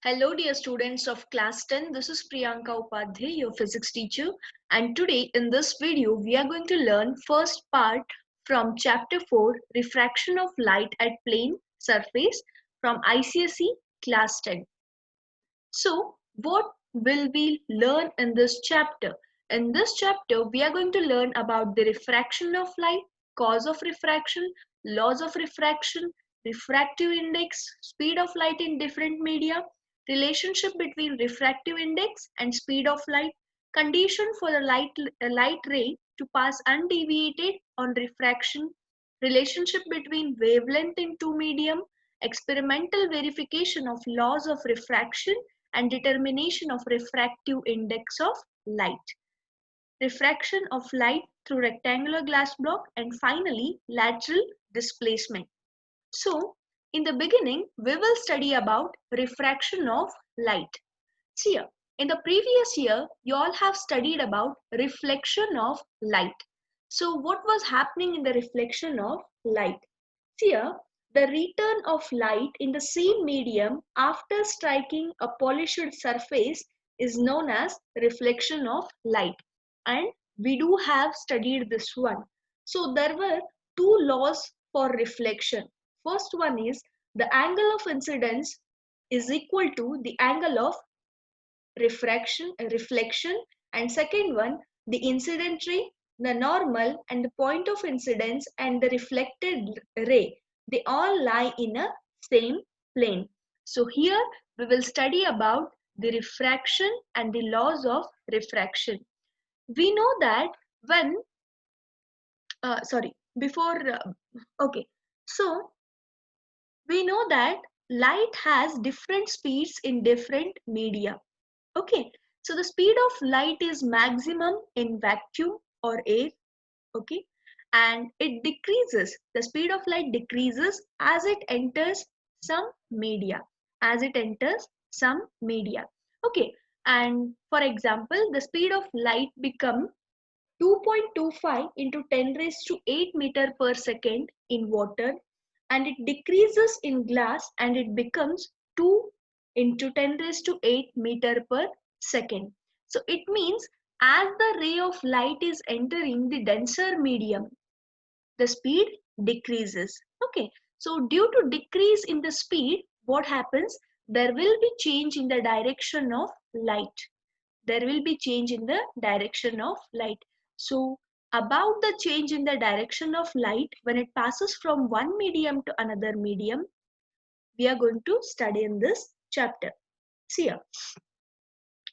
Hello, dear students of class 10. This is Priyanka Upadhyay, your physics teacher. And today in this video, we are going to learn first part from chapter 4, Refraction of Light at Plane Surface from ICSE class 10. So, what will we learn in this chapter? In this chapter, we are going to learn about the refraction of light, cause of refraction, laws of refraction, refractive index, speed of light in different media, relationship between refractive index and speed of light, condition for the light ray to pass undeviated on refraction, relationship between wavelength in two medium, experimental verification of laws of refraction and determination of refractive index of light, refraction of light through rectangular glass block, and finally lateral displacement. So in the beginning we will study about refraction of light. See here, in the previous year you all have studied about reflection of light. So what was happening in the reflection of light? See here, the return of light in the same medium after striking a polished surface is known as reflection of light, and we do have studied this one. So there were two laws for reflection. First one is the angle of incidence is equal to the angle of reflection, and second one, the incident ray, the normal and the point of incidence and the reflected ray, they all lie in a same plane. So here we will study about the refraction and the laws of refraction. We know that when sorry before okay, so we know that light has different speeds in different media. Okay, so the speed of light is maximum in vacuum or air. Okay, and it decreases, the speed of light decreases as it enters some media, as it enters some media. Okay, and for example the speed of light become 2.25 into 10 raised to 8 meter per second in water, and it decreases in glass and it becomes 2 into 10 raised to 8 meter per second. So it means as the ray of light is entering the denser medium, the speed decreases. Okay, so due to decrease in the speed, what happens? There will be change in the direction of light. There will be change in the direction of light. So about the change in the direction of light when it passes from one medium to another medium, we are going to study in this chapter. See here.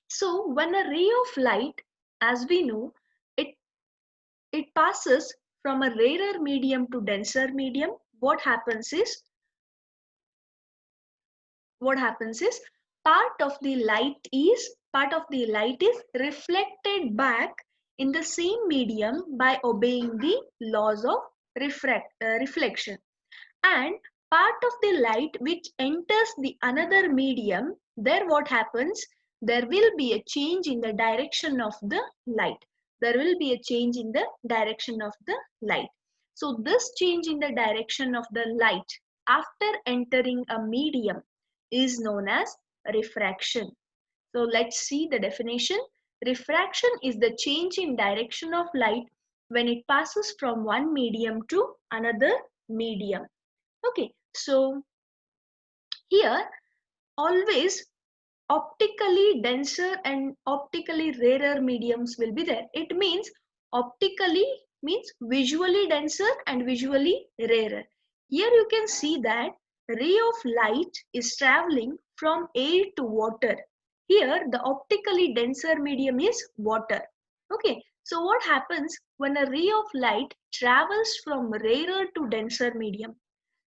So when a ray of light, as we know, it it passes from a rarer medium to denser medium, what happens is part of the light is reflected back in the same medium by obeying the laws of reflection, and part of the light which enters the another medium, there what happens, there will be a change in the direction of the light. There will be a change in the direction of the light. So this change in the direction of the light after entering a medium is known as refraction. So let's see the definition. Refraction is the change in direction of light when it passes from one medium to another medium. Okay, so here always optically denser and optically rarer mediums will be there. It means optically means visually denser and visually rarer. Here you can see that ray of light is traveling from air to water. Here the optically denser medium is water. Okay, so what happens when a ray of light travels from rarer to denser medium?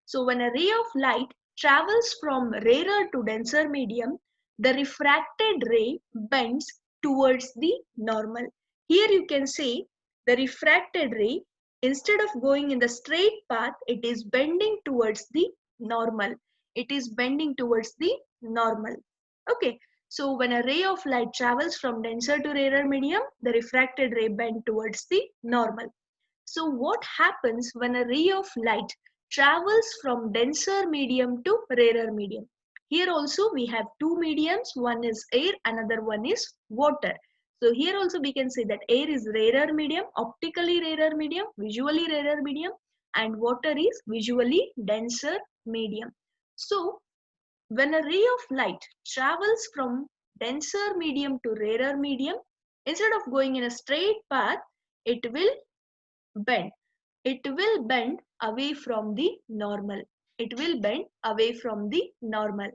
So when a ray of light travels from rarer to denser medium, the refracted ray bends towards the normal. Here you can say the refracted ray, instead of going in the straight path, it is bending towards the normal. It is bending towards the normal. Okay. So when a ray of light travels from denser to rarer medium, the refracted ray bends towards the normal. So what happens when a ray of light travels from denser medium to rarer medium? Here also we have two mediums, one is air, another one is water. So here also we can say that air is rarer medium, optically rarer medium, visually rarer medium, and water is visually denser medium. So when a ray of light travels from denser medium to rarer medium, instead of going in a straight path, it will bend. It will bend away from the normal. It will bend away from the normal.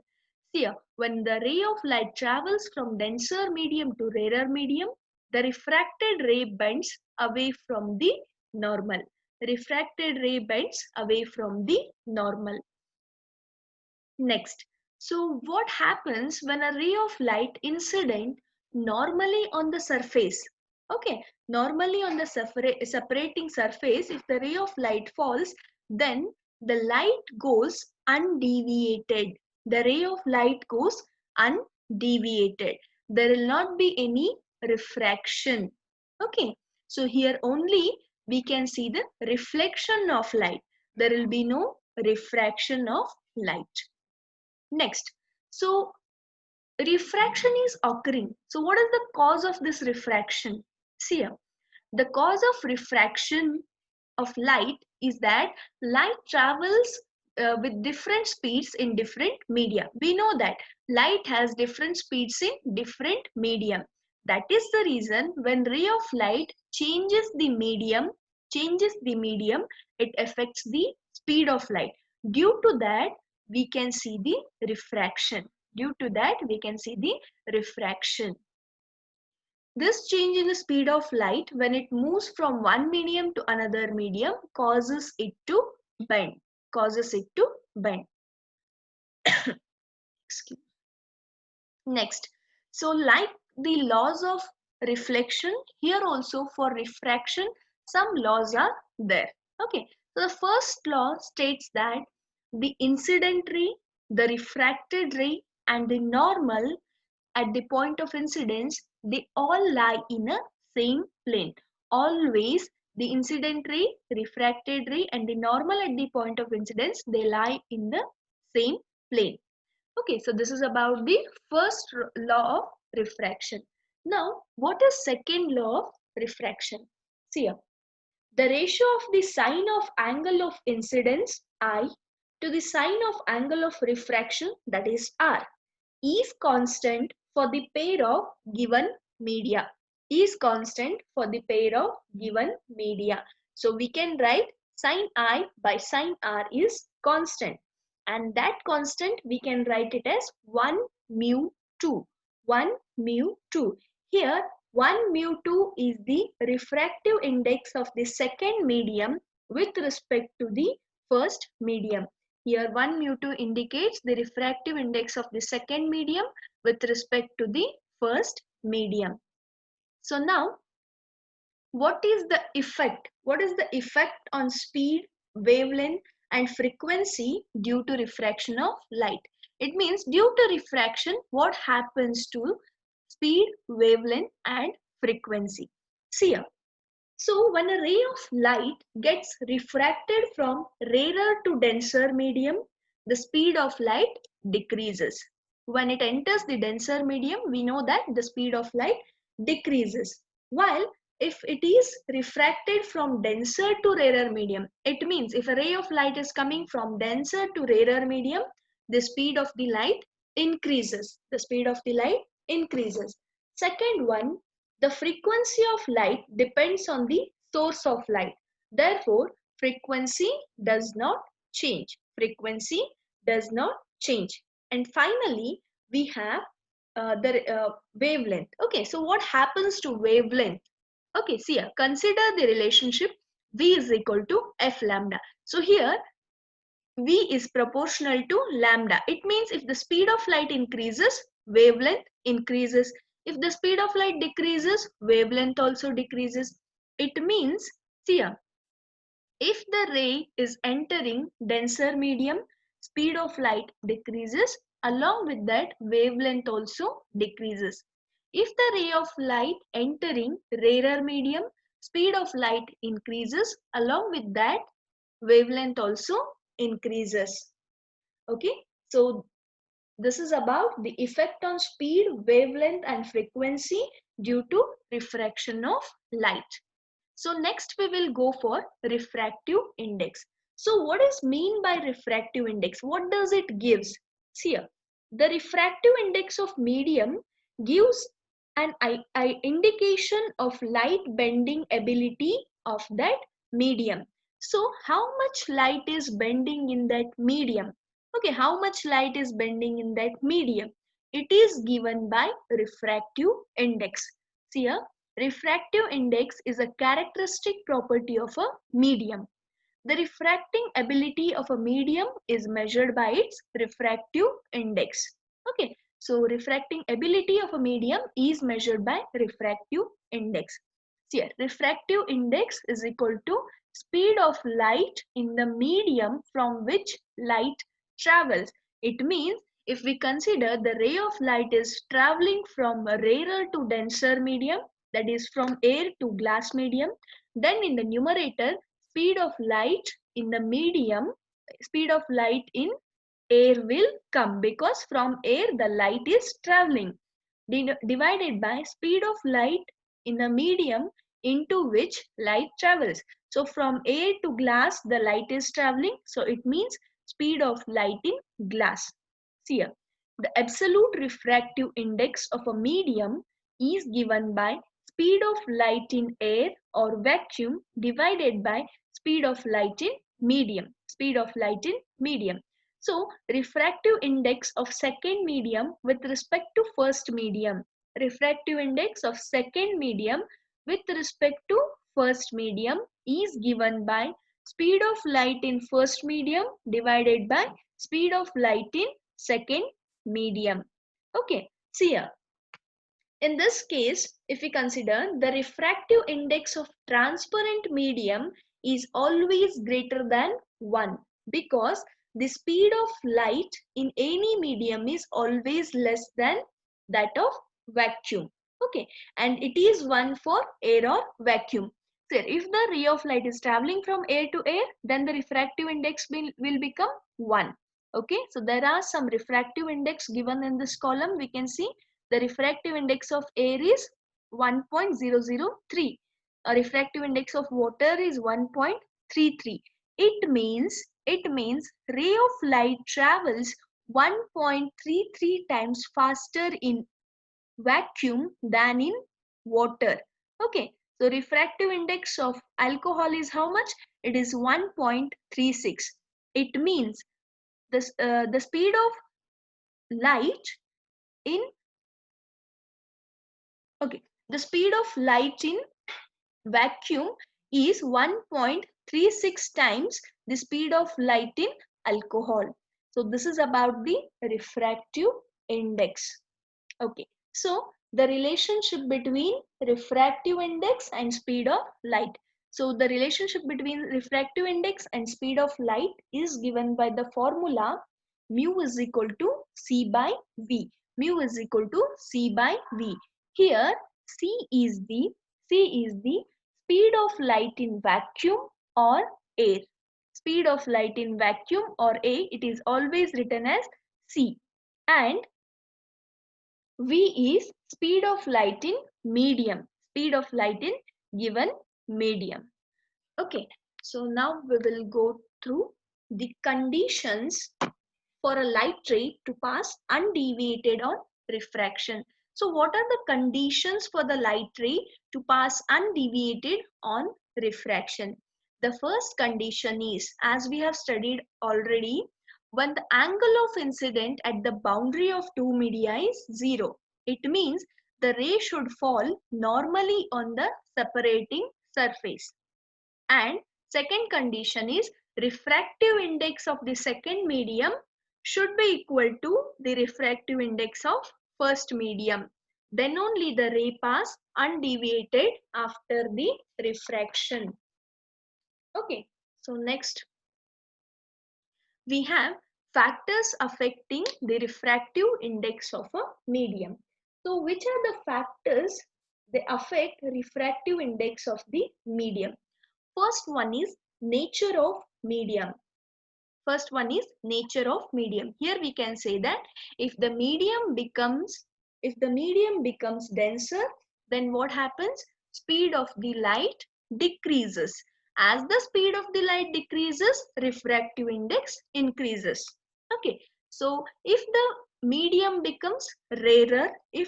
Here, when the ray of light travels from denser medium to rarer medium, the refracted ray bends away from the normal. Refracted ray bends away from the normal. Next, so what happens when a ray of light incident normally on the surface? Okay, normally on the separating surface, if the ray of light falls, then the light goes undeviated. The ray of light goes undeviated. There will not be any refraction. Okay, so here only we can see the reflection of light. There will be no refraction of light. Next, so refraction is occurring. So what is the cause of this refraction? See here, the cause of refraction of light is that light travels with different speeds in different media. We know that light has different speeds in different medium. That is the reason when ray of light changes the medium, it affects the speed of light. Due to that, we can see the refraction. Due to that, we can see the refraction. This change in the speed of light when it moves from one medium to another medium causes it to bend. Causes it to bend. Excuse. Next, so like the laws of reflection, here also for refraction, some laws are there. Okay, so the first law states that the incident ray, the refracted ray, and the normal at the point of incidence, they all lie in a same plane. Always the incident ray, refracted ray, and the normal at the point of incidence, they lie in the same plane. Okay, so this is about the first law of refraction. Now, what is second law of refraction? See here, the ratio of the sine of angle of incidence I to the sine of angle of refraction, that is R, is constant for the pair of given media. Is constant for the pair of given media. So we can write sine I by sine R is constant, and that constant we can write it as 1 mu 2. 1 mu 2. Here 1 mu 2 is the refractive index of the second medium with respect to the first medium. Here 1 mu 2 indicates the refractive index of the second medium with respect to the first medium. So now, what is the effect? What is the effect on speed, wavelength, and frequency due to refraction of light? It means due to refraction, what happens to speed, wavelength, and frequency? See here. So when a ray of light gets refracted from rarer to denser medium, the speed of light decreases. When it enters the denser medium, we know that the speed of light decreases. While if it is refracted from denser to rarer medium, it means if a ray of light is coming from denser to rarer medium, the speed of the light increases. The speed of the light increases. Second one, the frequency of light depends on the source of light. Therefore, frequency does not change. Frequency does not change. And finally, we have the wavelength. Okay, so what happens to wavelength? Okay, see here, consider the relationship V is equal to F lambda. So here, V is proportional to lambda. It means if the speed of light increases, wavelength increases. If the speed of light decreases, wavelength also decreases. It means, see here, if the ray is entering denser medium, speed of light decreases. Along with that, wavelength also decreases. If the ray of light entering rarer medium, speed of light increases. Along with that, wavelength also increases. Okay, so This is about the effect on speed, wavelength and frequency due to refraction of light. So next we will go for refractive index. So what is mean by refractive index? What does it gives? See here, the refractive index of medium gives an indication of light bending ability of that medium. So how much light is bending in that medium? Okay, how much light is bending in that medium? It is given by refractive index. See here, refractive index is a characteristic property of a medium. The refracting ability of a medium is measured by its refractive index. Okay, so refracting ability of a medium is measured by refractive index. So here, refractive index is equal to speed of light in the medium from which light travels. It means if we consider the ray of light is traveling from a rarer to denser medium, that is from air to glass medium, then in the numerator speed of light in the medium, speed of light in air will come, because from air the light is traveling, divided by speed of light in the medium into which light travels. So from air to glass the light is traveling, so it means speed of light in glass. See here, the absolute refractive index of a medium is given by speed of light in air or vacuum divided by speed of light in medium. Speed of light in medium. So refractive index of second medium with respect to first medium. Refractive index of second medium with respect to first medium is given by speed of light in first medium divided by speed of light in second medium. Okay, see here. In this case, if we consider the refractive index of transparent medium is always greater than 1, because the speed of light in any medium is always less than that of vacuum. Okay, and it is 1 for air or vacuum. So if the ray of light is traveling from air to air, then the refractive index will become 1. Okay, so there are some refractive index given in this column. We can see the refractive index of air is 1.003. A refractive index of water is 1.33. It means ray of light travels 1.33 times faster in vacuum than in water. Okay, so refractive index of alcohol is how much? It is 1.36. It means the speed of light in the speed of light in vacuum is 1.36 times the speed of light in alcohol. So this is about the refractive index. Okay, so the relationship between refractive index and speed of light. So the relationship between refractive index and speed of light is given by the formula mu is equal to C by V. Mu is equal to C by V. Here C is the speed of light in vacuum or air. Speed of light in vacuum or air, it is always written as C. And V is speed of light in medium. Speed of light in given medium. Okay, so now we will go through the conditions for a light ray to pass undeviated on refraction. So what are the conditions for the light ray to pass undeviated on refraction? The first condition is, as we have studied already, when the angle of incident at the boundary of two media is 0. It means the ray should fall normally on the separating surface. And second condition is refractive index of the second medium should be equal to the refractive index of first medium. Then only the ray pass undeviated after the refraction. Okay, so next we have factors affecting the refractive index of a medium. So which are the factors that affect refractive index of the medium? First one is nature of medium. First one is nature of medium. Here we can say that if the medium becomes denser, then what happens? Speed of the light decreases. As the speed of the light decreases, refractive index increases. Okay, so if the medium becomes rarer, the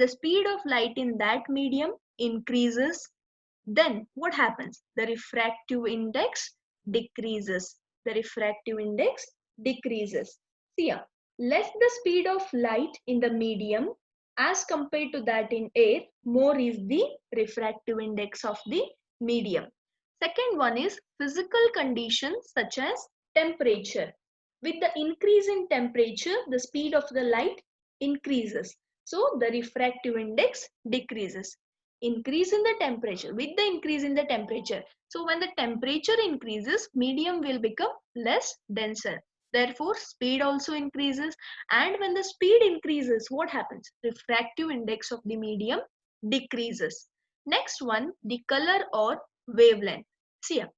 speed of light in that medium increases, then what happens? The refractive index decreases. See here, less the speed of light in the medium as compared to that in air, more is the refractive index of the medium. Second one is physical conditions such as temperature. With the increase in temperature, the speed of the light increases. So the refractive index decreases. Increase in the temperature. With the increase in the temperature, so when the temperature increases, medium will become less denser. Therefore, speed also increases. And when the speed increases, what happens? Refractive index of the medium decreases. Next one, the color or wavelength. See here,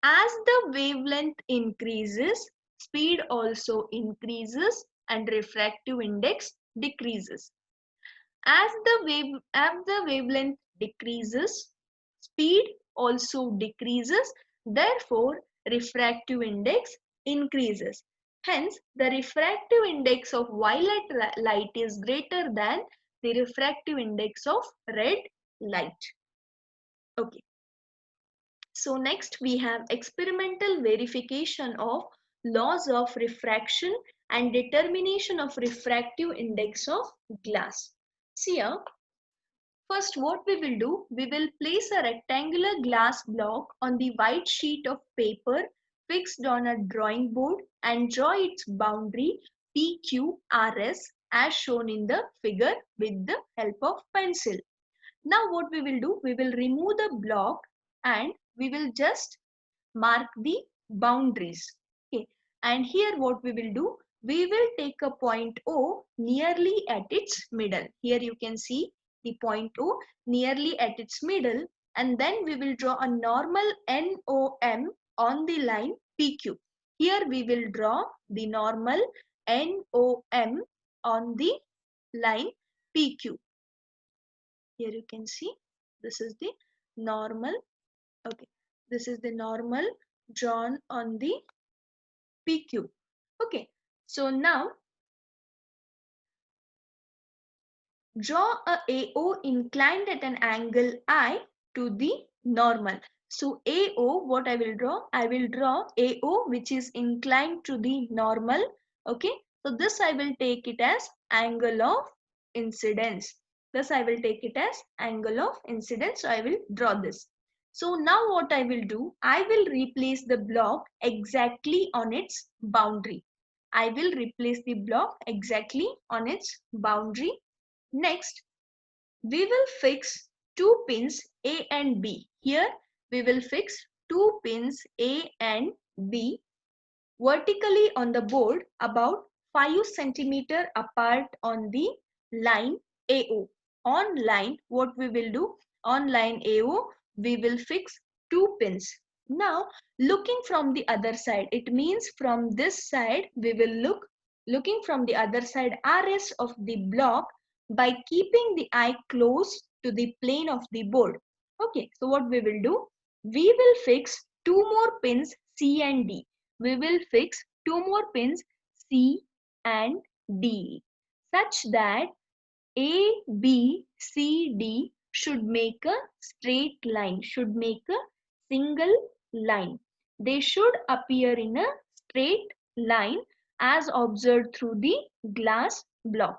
as the wavelength increases, speed also increases and refractive index decreases. As the wavelength decreases, speed also decreases. Therefore, refractive index increases. Hence, the refractive index of violet light is greater than the refractive index of red light. Okay. So next we have experimental verification of laws of refraction and determination of refractive index of glass. See here, first what we will do, we will place a rectangular glass block on the white sheet of paper fixed on a drawing board and draw its boundary PQRS as shown in the figure with the help of pencil. Now what we will do, we will remove the block and we will just mark the boundaries. Okay, and here what we will do, we will take a point O nearly at its middle. Here you can see the point O nearly at its middle, and then we will draw a normal NOM on the line PQ. Here we will draw the normal NOM on the line PQ. Here you can see this is the normal. Okay, this is the normal drawn on the PQ. Okay, so now draw a AO inclined at an angle I to the normal. So AO, what I will draw? I will draw AO which is inclined to the normal. Okay, so this I will take it as angle of incidence. Thus I will take it as angle of incidence. So I will draw this. So now what I will do, I will replace the block exactly on its boundary. I will replace the block exactly on its boundary. Next, we will fix two pins A and B. Here we will fix two pins A and B vertically on the board about 5 cm apart on the line AO. On line, what we will do? On line AO, we will fix two pins. Now, looking from the other side, it means from this side, we will looking from the other side RS of the block by keeping the eye close to the plane of the board. Okay, so what we will do? We will fix two more pins C and D. We will fix two more pins C and D such that A, B, C, D should make a straight line, should make a single line. They should appear in a straight line as observed through the glass block.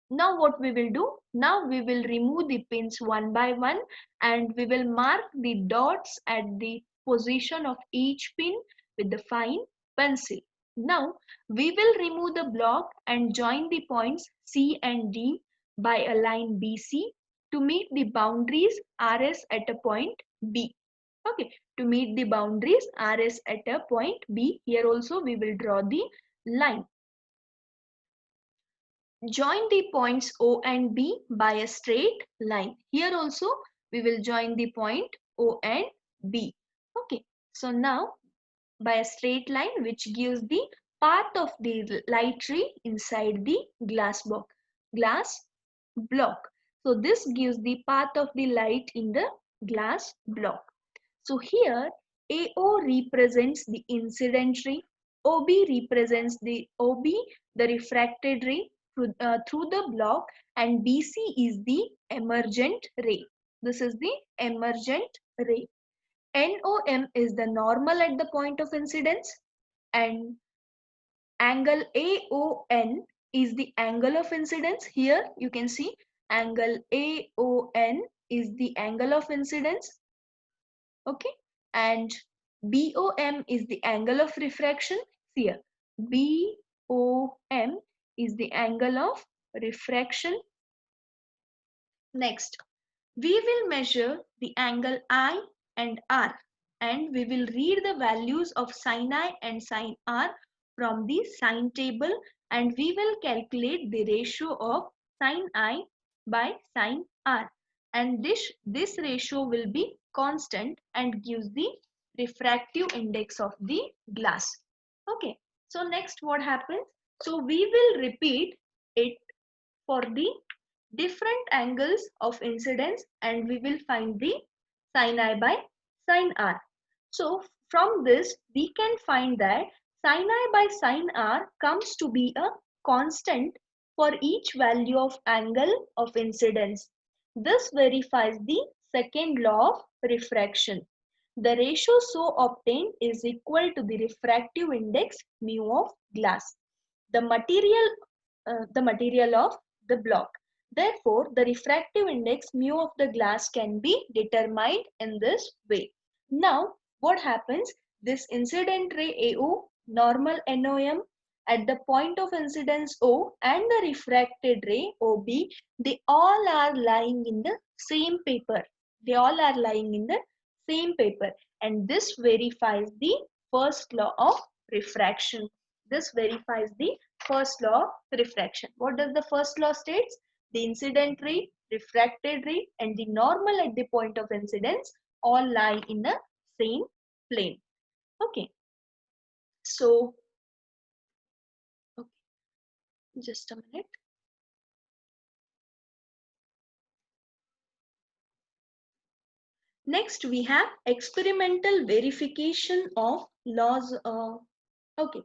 Now what we will do? Now we will remove the pins one by one and we will mark the dots at the position of each pin with the fine pencil. Now we will remove the block and join the points C and D by a line BC to meet the boundaries RS at a point B. Okay, to meet the boundaries RS at a point B, here also we will draw the line. Join the points O and B by a straight line. Here also we will join the point O and B. Okay, so now by a straight line which gives the path of the light ray inside the glass block. So this gives the path of the light in the glass block. So here AO represents the incident ray, OB represents the refracted ray through the block, and BC is the emergent ray. This is the emergent ray. NOM is the normal at the point of incidence, and angle AON is the angle of incidence. Here you can see angle AON is the angle of incidence. Okay, and BOM is the angle of refraction. Here BOM is the angle of refraction. Next, we will measure the angle I and R, and we will read the values of sin I and sin R from the sine table, and we will calculate the ratio of sin I by sin R, and this ratio will be constant and gives the refractive index of the glass. Okay, so next what happens? So we will repeat it for the different angles of incidence, and we will find the sin I by sin R. So from this we can find that sin I by sin R comes to be a constant for each value of angle of incidence. This verifies the second law of refraction. The ratio so obtained is equal to the refractive index mu of glass, the material of the block. Therefore, the refractive index mu of the glass can be determined in this way. Now, what happens? This incident ray AO, normal NOM at the point of incidence O, and the refracted ray OB, they all are lying in the same paper. They all are lying in the same paper, and this verifies the first law of refraction. This verifies the first law of refraction. What does the first law states? The incident ray, refracted ray, and the normal at the point of incidence all lie in the same plane. Okay. So, okay, just a minute. Next, we have experimental verification of laws. Okay,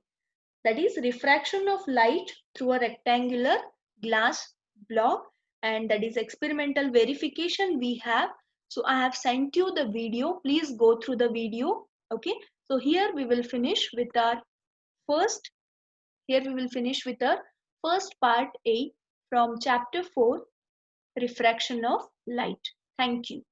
that is refraction of light through a rectangular glass block, and that is experimental verification we have. So I have sent you the video. Please go through the video. Okay, so here we will finish with our first. Here we will finish with our first part A from chapter 4, refraction of light. Thank you.